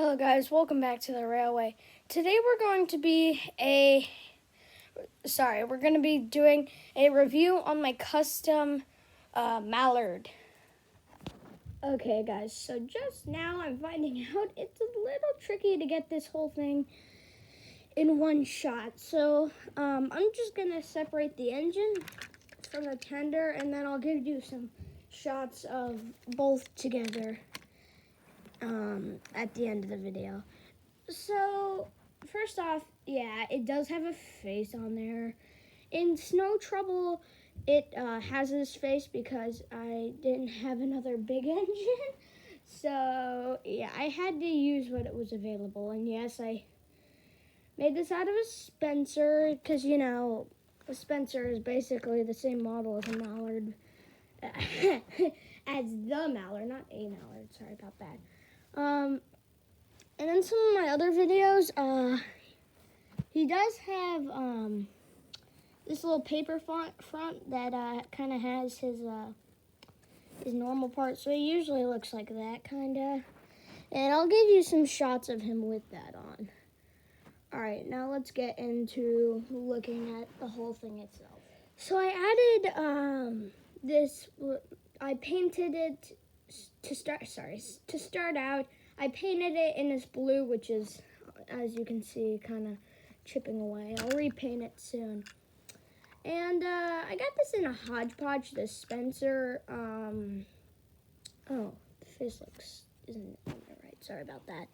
Hello guys, welcome back to the Railway. Today we're going to be doing a review on my custom Mallard. Okay guys, so just now I'm finding out it's a little tricky to get this whole thing in one shot. So I'm just gonna separate the engine from the tender, and then I'll give you some shots of both together at the end of the video. So, first off, yeah, it does have a face on there. In Snow Trouble, it has this face because I didn't have another big engine. So, yeah, I had to use what it was available. And yes, I made this out of a Spencer because, you know, a Spencer is basically the same model as a Mallard. As the Mallard, not a Mallard. Sorry about that. And in some of my other videos, he does have this little paper front that kind of has his normal part. So he usually looks like that, kind of. And I'll give you some shots of him with that on. All right, now let's get into looking at the whole thing itself. So I added I painted it to start out. I painted it in this blue, which is, as you can see, kind of chipping away. I'll repaint it soon. And I got this in a hodgepodge, this Spencer. Oh, the face isn't right. Sorry about that.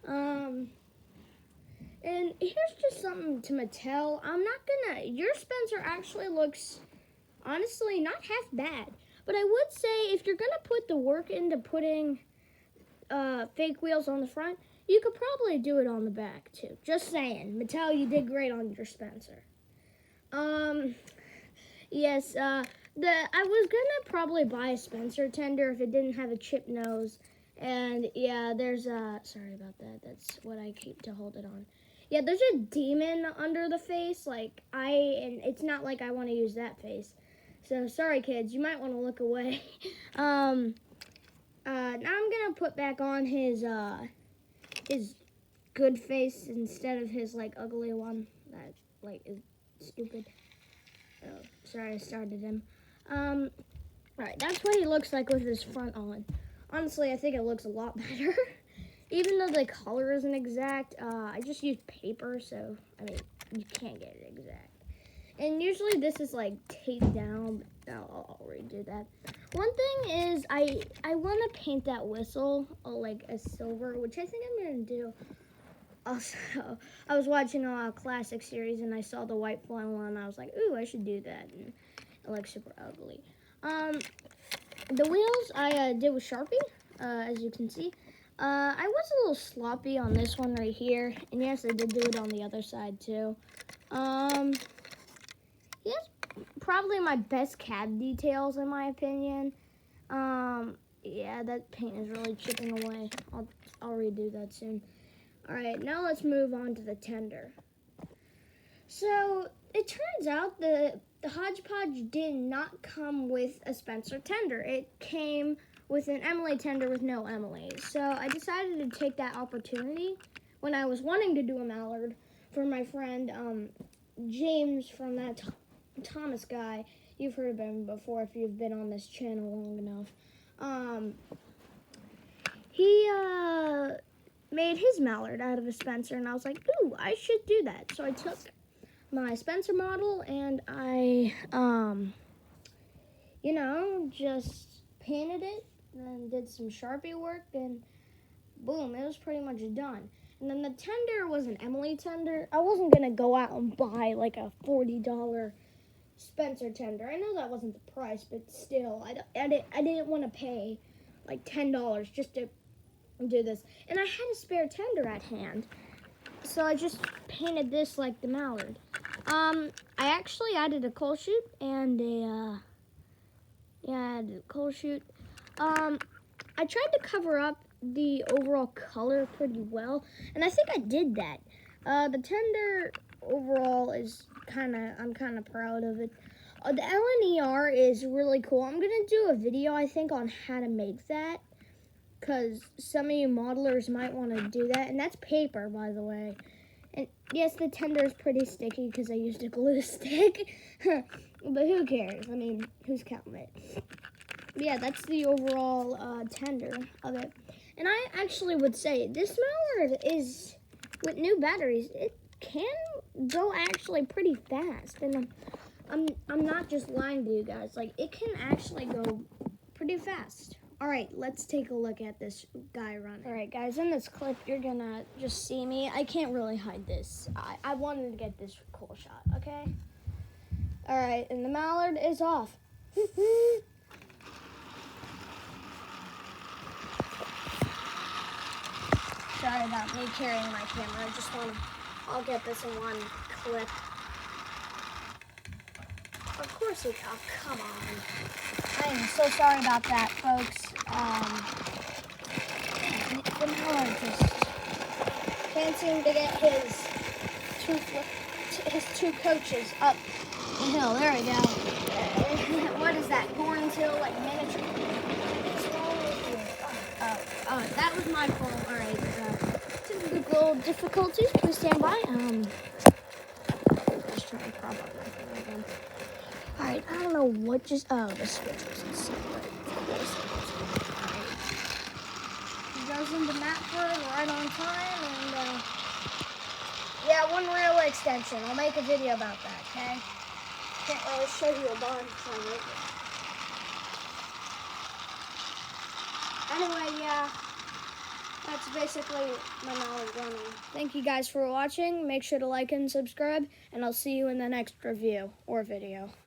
And here's just something to Mattel. Your Spencer actually looks, honestly, not half bad. But I would say if you're going to put the work into putting fake wheels on the front, you could probably do it on the back too. Just saying. Mattel, you did great on your Spencer. Yes, I was gonna probably buy a Spencer tender if it didn't have a chip nose. And yeah, there's sorry about that. That's what I keep to hold it on. Yeah, there's a demon under the face. And it's not like I want to use that face. So sorry kids, you might want to look away. Now I'm gonna put back on his good face instead of his ugly one that is stupid. Oh, sorry, I started him. Alright, that's what he looks like with his front on. Honestly, I think it looks a lot better. Even though the color isn't exact, I just used paper, so I mean you can't get it exact. And usually this is taped down. I'll redo that. One thing is I want to paint that whistle a silver, which I think I'm going to do. Also, I was watching a classic series and I saw the white flame one. And I was like, ooh, I should do that. And it looks super ugly. The wheels I did with Sharpie, as you can see. I was a little sloppy on this one right here. And yes, I did do it on the other side too. He has probably my best cab details in my opinion. Yeah, that paint is really chipping away. I'll redo that soon. Alright, now let's move on to the tender. So, it turns out the hodgepodge did not come with a Spencer tender. It came with an Emily tender with no Emily. So, I decided to take that opportunity when I was wanting to do a Mallard for my friend James from that Thomas guy. You've heard of him before if you've been on this channel long enough. He made his Mallard out of a Spencer, and I was like, ooh, I should do that. So I took my Spencer model and I, just painted it and did some Sharpie work, and boom, it was pretty much done. And then the tender was an Emily tender. I wasn't going to go out and buy a $40 Spencer tender. I know that wasn't the price, but still, I didn't want to pay $10 just to do this. And I had a spare tender at hand, so I just painted this like the Mallard. I actually added a coal chute and I added a coal chute. I tried to cover up the overall color pretty well, and I think I did that. The tender overall is I'm kind of proud of it. The LNER is really cool. I'm gonna do a video, I think, on how to make that. because some of you modelers might want to do that. And that's paper, by the way. And yes, the tender is pretty sticky because I used a glue stick. But who cares? I mean, who's counting it? But yeah, that's the overall tender of it. And I actually would say this Mallard is, with new batteries, it can go actually pretty fast. And I'm not just lying to you guys. Like, it can actually go pretty fast. All right, let's take a look at this guy running. All right, guys, in this clip, you're gonna just see me. I can't really hide this. I wanted to get this cool shot, okay? All right, and the Mallard is off. Sorry about me carrying my camera. I'll get this in one clip. Of course he, oh, come on. I am so sorry about that, folks. The Mallard just can't seem to get his two coaches up the hill. There we go. What is that? Gorns Hill, like miniature. What's wrong with you? Oh, that was my fault. All right. Technical difficulties. Please stand by. Just trying to prop up my camera again. All right. I don't know what just. Oh, the switch was inside. Of course it was. All right. He goes into Mallard right on time, and yeah, one rail extension. I'll make a video about that. Okay. Can't really show you a bunch. Anyway, yeah. That's basically my Mallard running. Thank you guys for watching. Make sure to like and subscribe, and I'll see you in the next review or video.